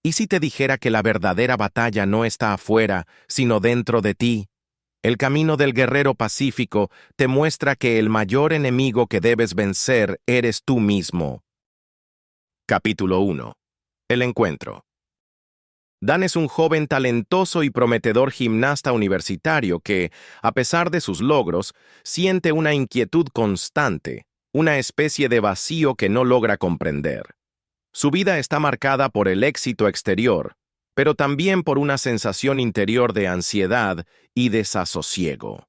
¿Y si te dijera que la verdadera batalla no está afuera, sino dentro de ti? El camino del guerrero pacífico te muestra que el mayor enemigo que debes vencer eres tú mismo. Capítulo 1. El encuentro. Dan es un joven talentoso y prometedor gimnasta universitario que, a pesar de sus logros, siente una inquietud constante, una especie de vacío que no logra comprender. Su vida está marcada por el éxito exterior, pero también por una sensación interior de ansiedad y desasosiego.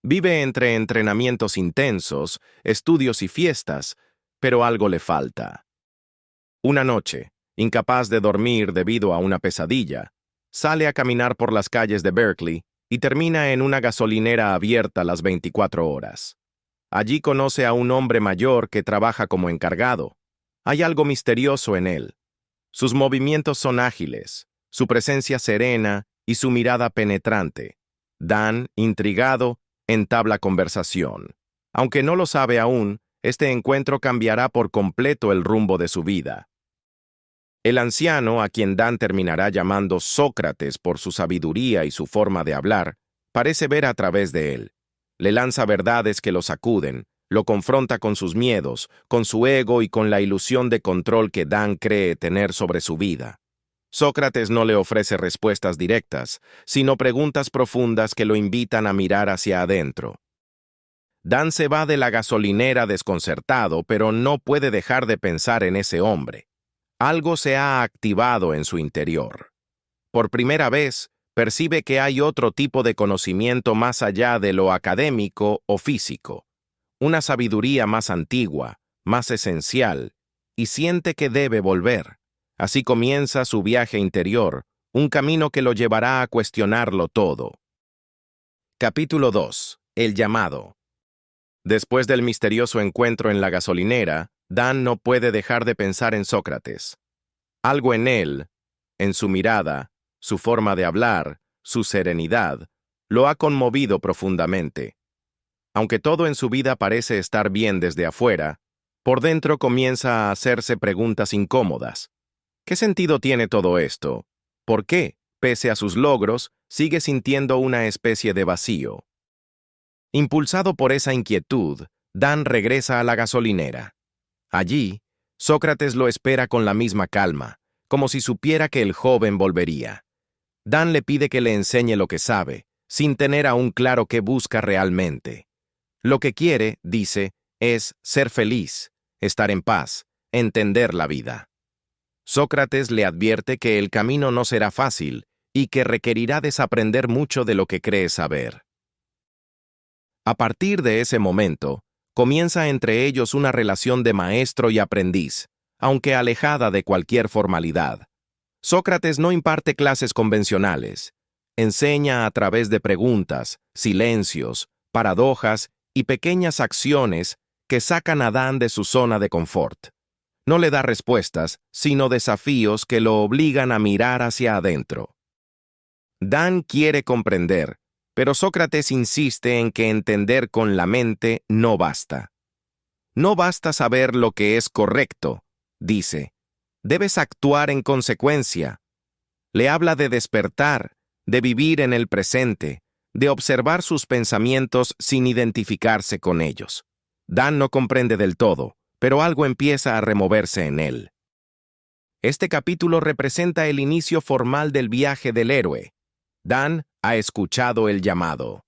Vive entre entrenamientos intensos, estudios y fiestas, pero algo le falta. Una noche, incapaz de dormir debido a una pesadilla, sale a caminar por las calles de Berkeley y termina en una gasolinera abierta las 24 horas. Allí conoce a un hombre mayor que trabaja como encargado. Hay algo misterioso en él. Sus movimientos son ágiles, su presencia serena y su mirada penetrante. Dan, intrigado, entabla conversación. Aunque no lo sabe aún, este encuentro cambiará por completo el rumbo de su vida. El anciano, a quien Dan terminará llamando Sócrates por su sabiduría y su forma de hablar, parece ver a través de él. Le lanza verdades que lo sacuden, lo confronta con sus miedos, con su ego y con la ilusión de control que Dan cree tener sobre su vida. Sócrates no le ofrece respuestas directas, sino preguntas profundas que lo invitan a mirar hacia adentro. Dan se va de la gasolinera desconcertado, pero no puede dejar de pensar en ese hombre. Algo se ha activado en su interior. Por primera vez, percibe que hay otro tipo de conocimiento más allá de lo académico o físico, una sabiduría más antigua, más esencial, y siente que debe volver. Así comienza su viaje interior, un camino que lo llevará a cuestionarlo todo. Capítulo 2. El llamado. Después del misterioso encuentro en la gasolinera, Dan no puede dejar de pensar en Sócrates. Algo en él, en su mirada, su forma de hablar, su serenidad, lo ha conmovido profundamente. Aunque todo en su vida parece estar bien desde afuera, por dentro comienza a hacerse preguntas incómodas. ¿Qué sentido tiene todo esto? ¿Por qué, pese a sus logros, sigue sintiendo una especie de vacío? Impulsado por esa inquietud, Dan regresa a la gasolinera. Allí, Sócrates lo espera con la misma calma, como si supiera que el joven volvería. Dan le pide que le enseñe lo que sabe, sin tener aún claro qué busca realmente. Lo que quiere, dice, es ser feliz, estar en paz, entender la vida. Sócrates le advierte que el camino no será fácil y que requerirá desaprender mucho de lo que cree saber. A partir de ese momento, comienza entre ellos una relación de maestro y aprendiz, aunque alejada de cualquier formalidad. Sócrates no imparte clases convencionales. Enseña a través de preguntas, silencios, paradojas y pequeñas acciones que sacan a Dan de su zona de confort. No le da respuestas, sino desafíos que lo obligan a mirar hacia adentro. Dan quiere comprender, pero Sócrates insiste en que entender con la mente no basta. No basta saber lo que es correcto, dice. Debes actuar en consecuencia. Le habla de despertar, de vivir en el presente, de observar sus pensamientos sin identificarse con ellos. Dan no comprende del todo, pero algo empieza a removerse en él. Este capítulo representa el inicio formal del viaje del héroe. Dan ha escuchado el llamado.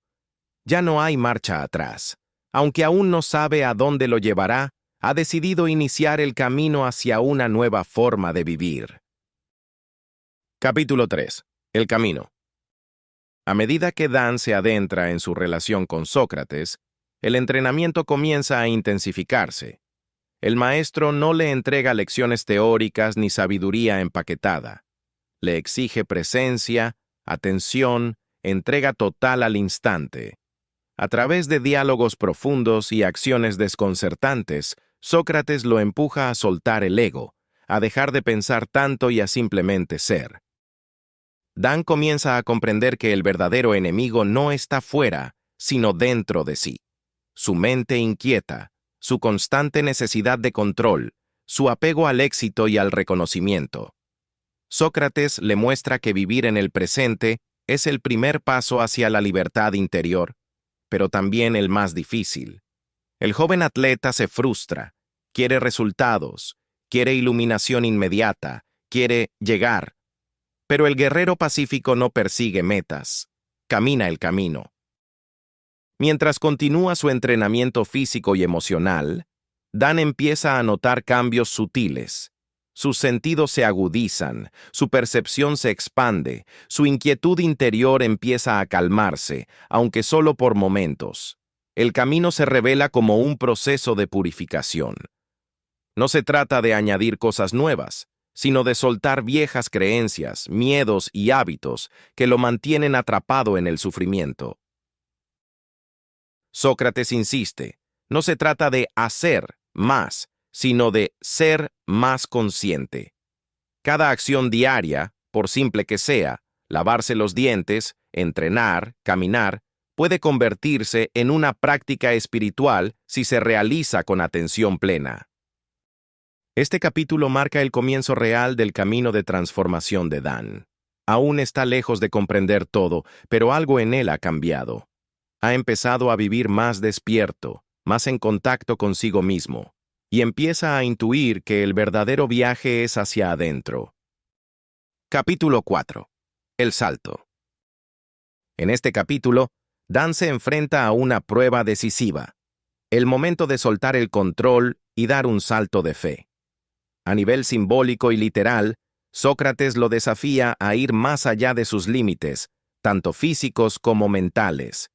Ya no hay marcha atrás. Aunque aún no sabe a dónde lo llevará, ha decidido iniciar el camino hacia una nueva forma de vivir. Capítulo 3. El camino. A medida que Dan se adentra en su relación con Sócrates, el entrenamiento comienza a intensificarse. El maestro no le entrega lecciones teóricas ni sabiduría empaquetada. Le exige presencia, atención, entrega total al instante. A través de diálogos profundos y acciones desconcertantes, Sócrates lo empuja a soltar el ego, a dejar de pensar tanto y a simplemente ser. Dan comienza a comprender que el verdadero enemigo no está fuera, sino dentro de sí. Su mente inquieta, su constante necesidad de control, su apego al éxito y al reconocimiento. Sócrates le muestra que vivir en el presente es el primer paso hacia la libertad interior, pero también el más difícil. El joven atleta se frustra, quiere resultados, quiere iluminación inmediata, quiere llegar. Pero el guerrero pacífico no persigue metas, camina el camino. Mientras continúa su entrenamiento físico y emocional, Dan empieza a notar cambios sutiles. Sus sentidos se agudizan, su percepción se expande, su inquietud interior empieza a calmarse, aunque solo por momentos. El camino se revela como un proceso de purificación. No se trata de añadir cosas nuevas, sino de soltar viejas creencias, miedos y hábitos que lo mantienen atrapado en el sufrimiento. Sócrates insiste, no se trata de hacer más, sino de ser más consciente. Cada acción diaria, por simple que sea, lavarse los dientes, entrenar, caminar, puede convertirse en una práctica espiritual si se realiza con atención plena. Este capítulo marca el comienzo real del camino de transformación de Dan. Aún está lejos de comprender todo, pero algo en él ha cambiado. Ha empezado a vivir más despierto, más en contacto consigo mismo, y empieza a intuir que el verdadero viaje es hacia adentro. Capítulo 4. El salto. En este capítulo, Dan se enfrenta a una prueba decisiva, el momento de soltar el control y dar un salto de fe. A nivel simbólico y literal, Sócrates lo desafía a ir más allá de sus límites, tanto físicos como mentales.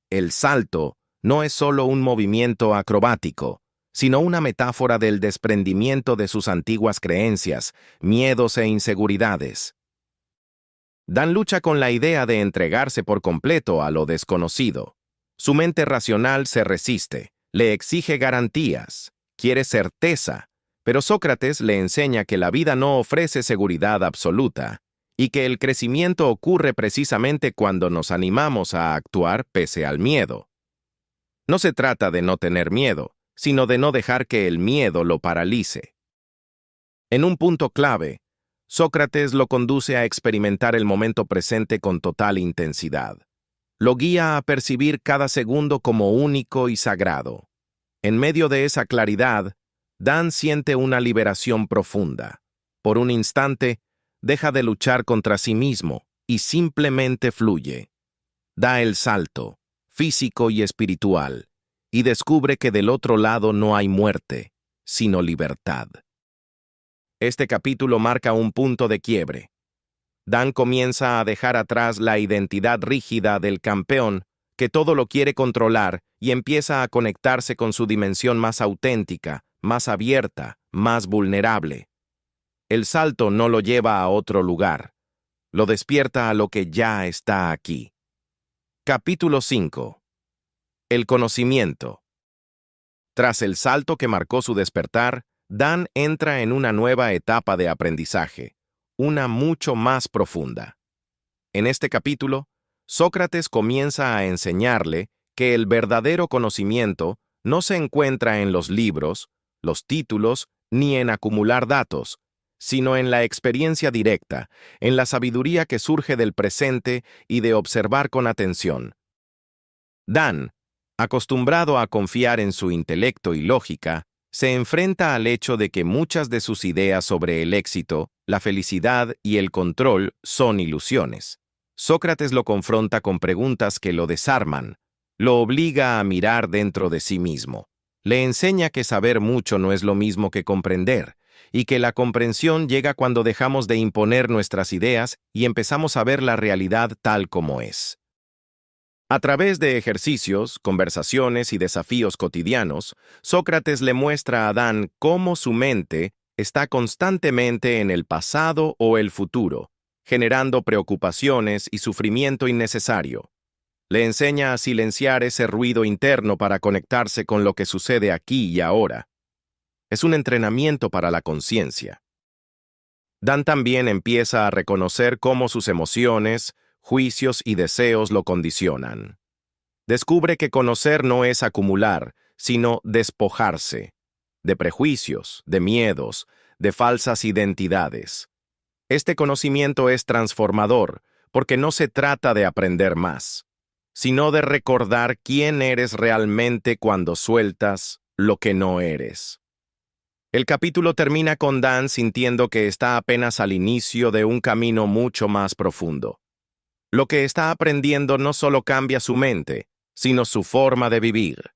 El salto no es solo un movimiento acrobático, sino una metáfora del desprendimiento de sus antiguas creencias, miedos e inseguridades. Dan lucha con la idea de entregarse por completo a lo desconocido. Su mente racional se resiste, le exige garantías, quiere certeza, pero Sócrates le enseña que la vida no ofrece seguridad absoluta y que el crecimiento ocurre precisamente cuando nos animamos a actuar pese al miedo. No se trata de no tener miedo, sino de no dejar que el miedo lo paralice. En un punto clave, Sócrates lo conduce a experimentar el momento presente con total intensidad. Lo guía a percibir cada segundo como único y sagrado. En medio de esa claridad, Dan siente una liberación profunda. Por un instante, deja de luchar contra sí mismo y simplemente fluye. Da el salto, físico y espiritual, y descubre que del otro lado no hay muerte, sino libertad. Este capítulo marca un punto de quiebre. Dan comienza a dejar atrás la identidad rígida del campeón, que todo lo quiere controlar, y empieza a conectarse con su dimensión más auténtica, más abierta, más vulnerable. El salto no lo lleva a otro lugar, lo despierta a lo que ya está aquí. Capítulo 5. El conocimiento. Tras el salto que marcó su despertar, Dan entra en una nueva etapa de aprendizaje, una mucho más profunda. En este capítulo, Sócrates comienza a enseñarle que el verdadero conocimiento no se encuentra en los libros, los títulos, ni en acumular datos, sino en la experiencia directa, en la sabiduría que surge del presente y de observar con atención. Dan, acostumbrado a confiar en su intelecto y lógica, se enfrenta al hecho de que muchas de sus ideas sobre el éxito, la felicidad y el control son ilusiones. Sócrates lo confronta con preguntas que lo desarman, lo obliga a mirar dentro de sí mismo. Le enseña que saber mucho no es lo mismo que comprender, y que la comprensión llega cuando dejamos de imponer nuestras ideas y empezamos a ver la realidad tal como es. A través de ejercicios, conversaciones y desafíos cotidianos, Sócrates le muestra a Dan cómo su mente está constantemente en el pasado o el futuro, generando preocupaciones y sufrimiento innecesario. Le enseña a silenciar ese ruido interno para conectarse con lo que sucede aquí y ahora. Es un entrenamiento para la conciencia. Dan también empieza a reconocer cómo sus emociones, juicios y deseos lo condicionan. Descubre que conocer no es acumular, sino despojarse, de prejuicios, de miedos, de falsas identidades. Este conocimiento es transformador, porque no se trata de aprender más, sino de recordar quién eres realmente cuando sueltas lo que no eres. El capítulo termina con Dan sintiendo que está apenas al inicio de un camino mucho más profundo. Lo que está aprendiendo no solo cambia su mente, sino su forma de vivir.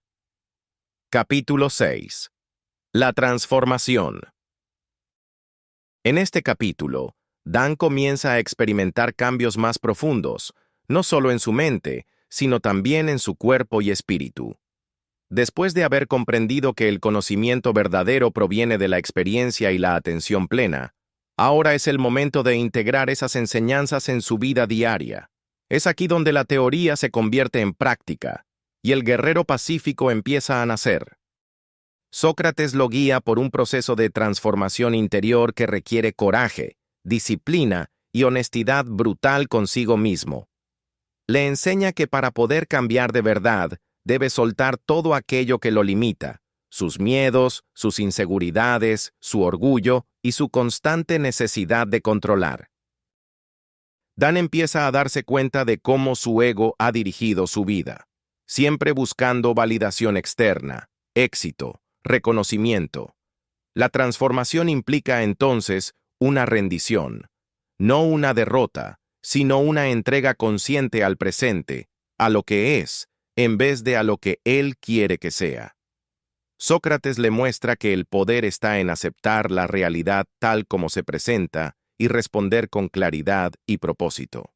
Capítulo 6. La transformación. En este capítulo, Dan comienza a experimentar cambios más profundos, no solo en su mente, sino también en su cuerpo y espíritu. Después de haber comprendido que el conocimiento verdadero proviene de la experiencia y la atención plena, ahora es el momento de integrar esas enseñanzas en su vida diaria. Es aquí donde la teoría se convierte en práctica, y el guerrero pacífico empieza a nacer. Sócrates lo guía por un proceso de transformación interior que requiere coraje, disciplina y honestidad brutal consigo mismo. Le enseña que para poder cambiar de verdad, debe soltar todo aquello que lo limita, sus miedos, sus inseguridades, su orgullo y su constante necesidad de controlar. Dan empieza a darse cuenta de cómo su ego ha dirigido su vida, siempre buscando validación externa, éxito, reconocimiento. La transformación implica entonces una rendición, no una derrota, sino una entrega consciente al presente, a lo que es, en vez de a lo que él quiere que sea. Sócrates le muestra que el poder está en aceptar la realidad tal como se presenta y responder con claridad y propósito.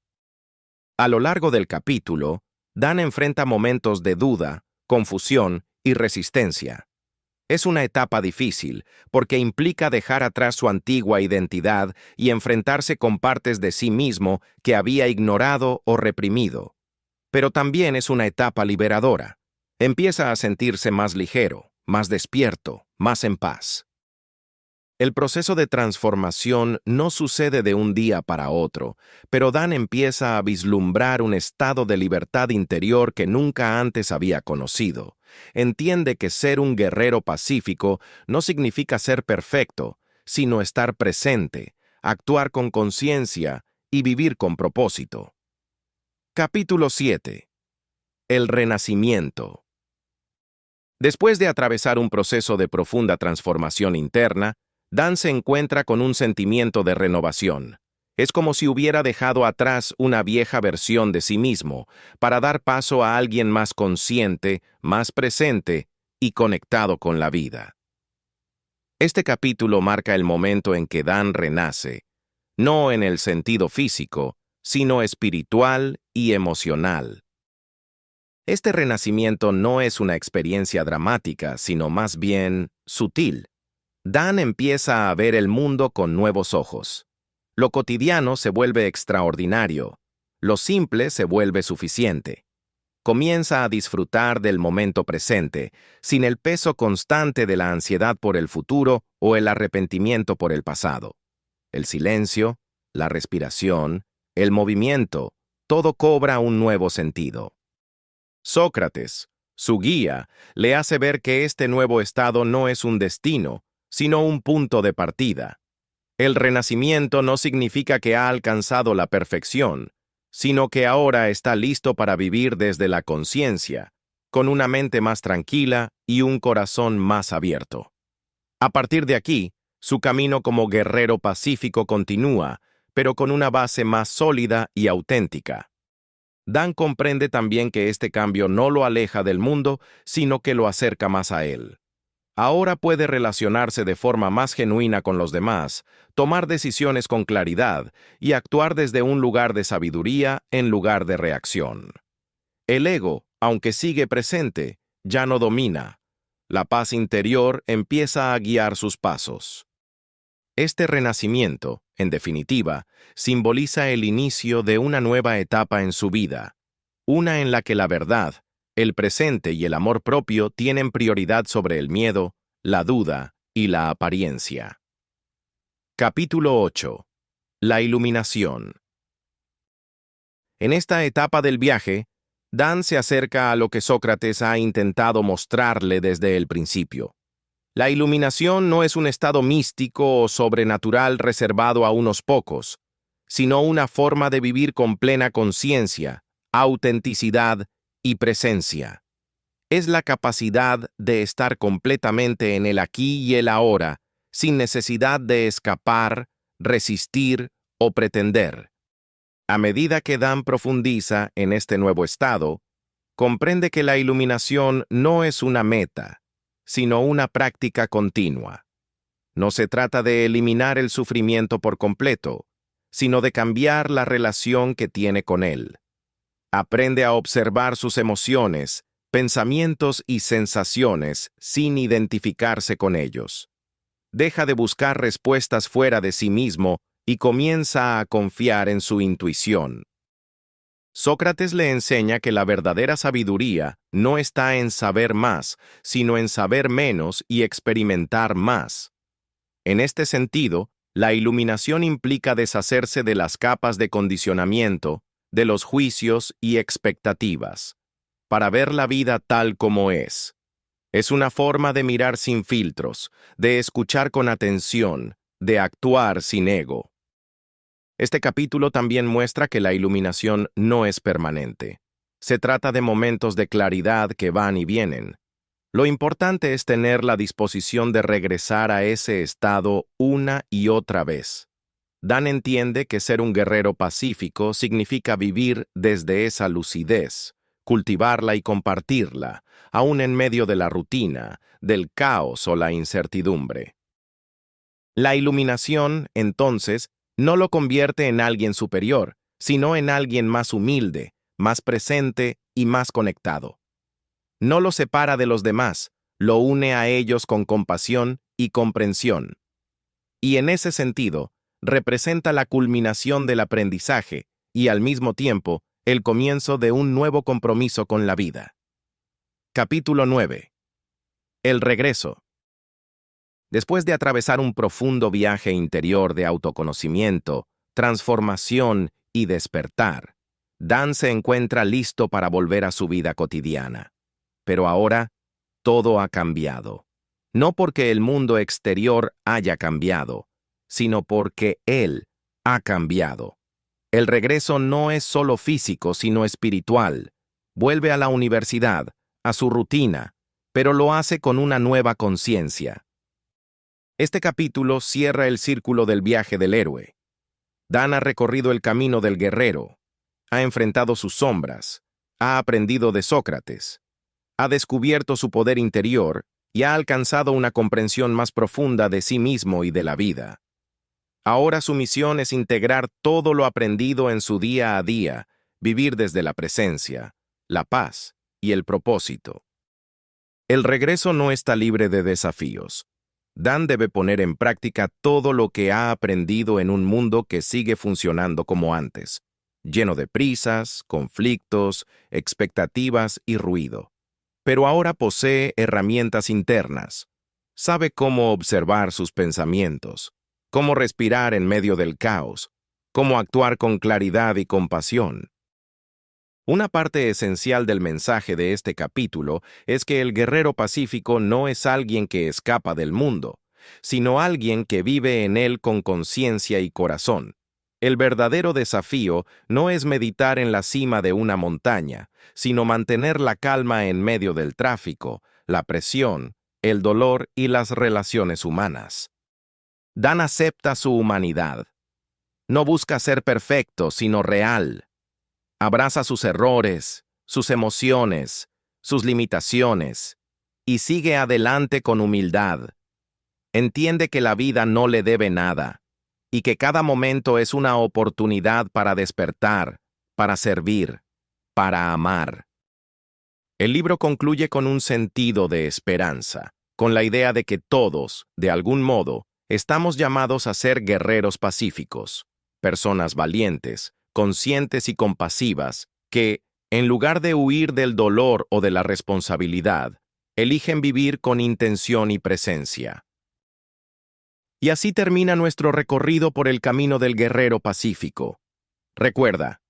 A lo largo del capítulo, Dan enfrenta momentos de duda, confusión y resistencia. Es una etapa difícil, porque implica dejar atrás su antigua identidad y enfrentarse con partes de sí mismo que había ignorado o reprimido. Pero también es una etapa liberadora. Empieza a sentirse más ligero, más despierto, más en paz. El proceso de transformación no sucede de un día para otro, pero Dan empieza a vislumbrar un estado de libertad interior que nunca antes había conocido. Entiende que ser un guerrero pacífico no significa ser perfecto, sino estar presente, actuar con conciencia y vivir con propósito. Capítulo 7. El renacimiento. Después de atravesar un proceso de profunda transformación interna, Dan se encuentra con un sentimiento de renovación. Es como si hubiera dejado atrás una vieja versión de sí mismo para dar paso a alguien más consciente, más presente y conectado con la vida. Este capítulo marca el momento en que Dan renace, no en el sentido físico, sino espiritual y emocional. Este renacimiento no es una experiencia dramática, sino más bien sutil. Dan empieza a ver el mundo con nuevos ojos. Lo cotidiano se vuelve extraordinario. Lo simple se vuelve suficiente. Comienza a disfrutar del momento presente, sin el peso constante de la ansiedad por el futuro o el arrepentimiento por el pasado. El silencio, la respiración, el movimiento, todo cobra un nuevo sentido. Sócrates, su guía, le hace ver que este nuevo estado no es un destino, sino un punto de partida. El renacimiento no significa que ha alcanzado la perfección, sino que ahora está listo para vivir desde la conciencia, con una mente más tranquila y un corazón más abierto. A partir de aquí, su camino como guerrero pacífico continúa, pero con una base más sólida y auténtica. Dan comprende también que este cambio no lo aleja del mundo, sino que lo acerca más a él. Ahora puede relacionarse de forma más genuina con los demás, tomar decisiones con claridad y actuar desde un lugar de sabiduría en lugar de reacción. El ego, aunque sigue presente, ya no domina. La paz interior empieza a guiar sus pasos. Este renacimiento, en definitiva, simboliza el inicio de una nueva etapa en su vida, una en la que la verdad, el presente y el amor propio tienen prioridad sobre el miedo, la duda y la apariencia. Capítulo 8. La iluminación. En esta etapa del viaje, Dan se acerca a lo que Sócrates ha intentado mostrarle desde el principio. La iluminación no es un estado místico o sobrenatural reservado a unos pocos, sino una forma de vivir con plena conciencia, autenticidad y presencia. Es la capacidad de estar completamente en el aquí y el ahora, sin necesidad de escapar, resistir o pretender. A medida que Dan profundiza en este nuevo estado, comprende que la iluminación no es una meta, sino una práctica continua. No se trata de eliminar el sufrimiento por completo, sino de cambiar la relación que tiene con él. Aprende a observar sus emociones, pensamientos y sensaciones sin identificarse con ellos. Deja de buscar respuestas fuera de sí mismo y comienza a confiar en su intuición. Sócrates le enseña que la verdadera sabiduría no está en saber más, sino en saber menos y experimentar más. En este sentido, la iluminación implica deshacerse de las capas de condicionamiento, de los juicios y expectativas, para ver la vida tal como es. Es una forma de mirar sin filtros, de escuchar con atención, de actuar sin ego. Este capítulo también muestra que la iluminación no es permanente. Se trata de momentos de claridad que van y vienen. Lo importante es tener la disposición de regresar a ese estado una y otra vez. Dan entiende que ser un guerrero pacífico significa vivir desde esa lucidez, cultivarla y compartirla, aún en medio de la rutina, del caos o la incertidumbre. La iluminación, entonces, no lo convierte en alguien superior, sino en alguien más humilde, más presente y más conectado. No lo separa de los demás, lo une a ellos con compasión y comprensión. Y en ese sentido, representa la culminación del aprendizaje y, al mismo tiempo, el comienzo de un nuevo compromiso con la vida. Capítulo 9. El regreso. Después de atravesar un profundo viaje interior de autoconocimiento, transformación y despertar, Dan se encuentra listo para volver a su vida cotidiana. Pero ahora, todo ha cambiado. No porque el mundo exterior haya cambiado, sino porque él ha cambiado. El regreso no es solo físico, sino espiritual. Vuelve a la universidad, a su rutina, pero lo hace con una nueva conciencia. Este capítulo cierra el círculo del viaje del héroe. Dan ha recorrido el camino del guerrero, ha enfrentado sus sombras, ha aprendido de Sócrates, ha descubierto su poder interior y ha alcanzado una comprensión más profunda de sí mismo y de la vida. Ahora su misión es integrar todo lo aprendido en su día a día, vivir desde la presencia, la paz y el propósito. El regreso no está libre de desafíos. Dan debe poner en práctica todo lo que ha aprendido en un mundo que sigue funcionando como antes, lleno de prisas, conflictos, expectativas y ruido. Pero ahora posee herramientas internas. Sabe cómo observar sus pensamientos, cómo respirar en medio del caos, cómo actuar con claridad y compasión. Una parte esencial del mensaje de este capítulo es que el guerrero pacífico no es alguien que escapa del mundo, sino alguien que vive en él con conciencia y corazón. El verdadero desafío no es meditar en la cima de una montaña, sino mantener la calma en medio del tráfico, la presión, el dolor y las relaciones humanas. Dan acepta su humanidad. No busca ser perfecto, sino real. Abraza sus errores, sus emociones, sus limitaciones, y sigue adelante con humildad. Entiende que la vida no le debe nada, y que cada momento es una oportunidad para despertar, para servir, para amar. El libro concluye con un sentido de esperanza, con la idea de que todos, de algún modo, estamos llamados a ser guerreros pacíficos, personas valientes, conscientes y compasivas, que, en lugar de huir del dolor o de la responsabilidad, eligen vivir con intención y presencia. Y así termina nuestro recorrido por el camino del guerrero pacífico. Recuerda,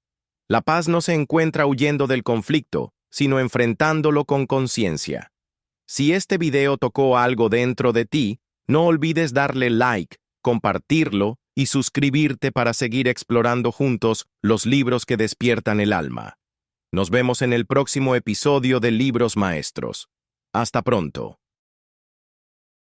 la paz no se encuentra huyendo del conflicto, sino enfrentándolo con conciencia. Si este video tocó algo dentro de ti, no olvides darle like, compartirlo y suscribirte para seguir explorando juntos los libros que despiertan el alma. Nos vemos en el próximo episodio de Libros Maestros. Hasta pronto.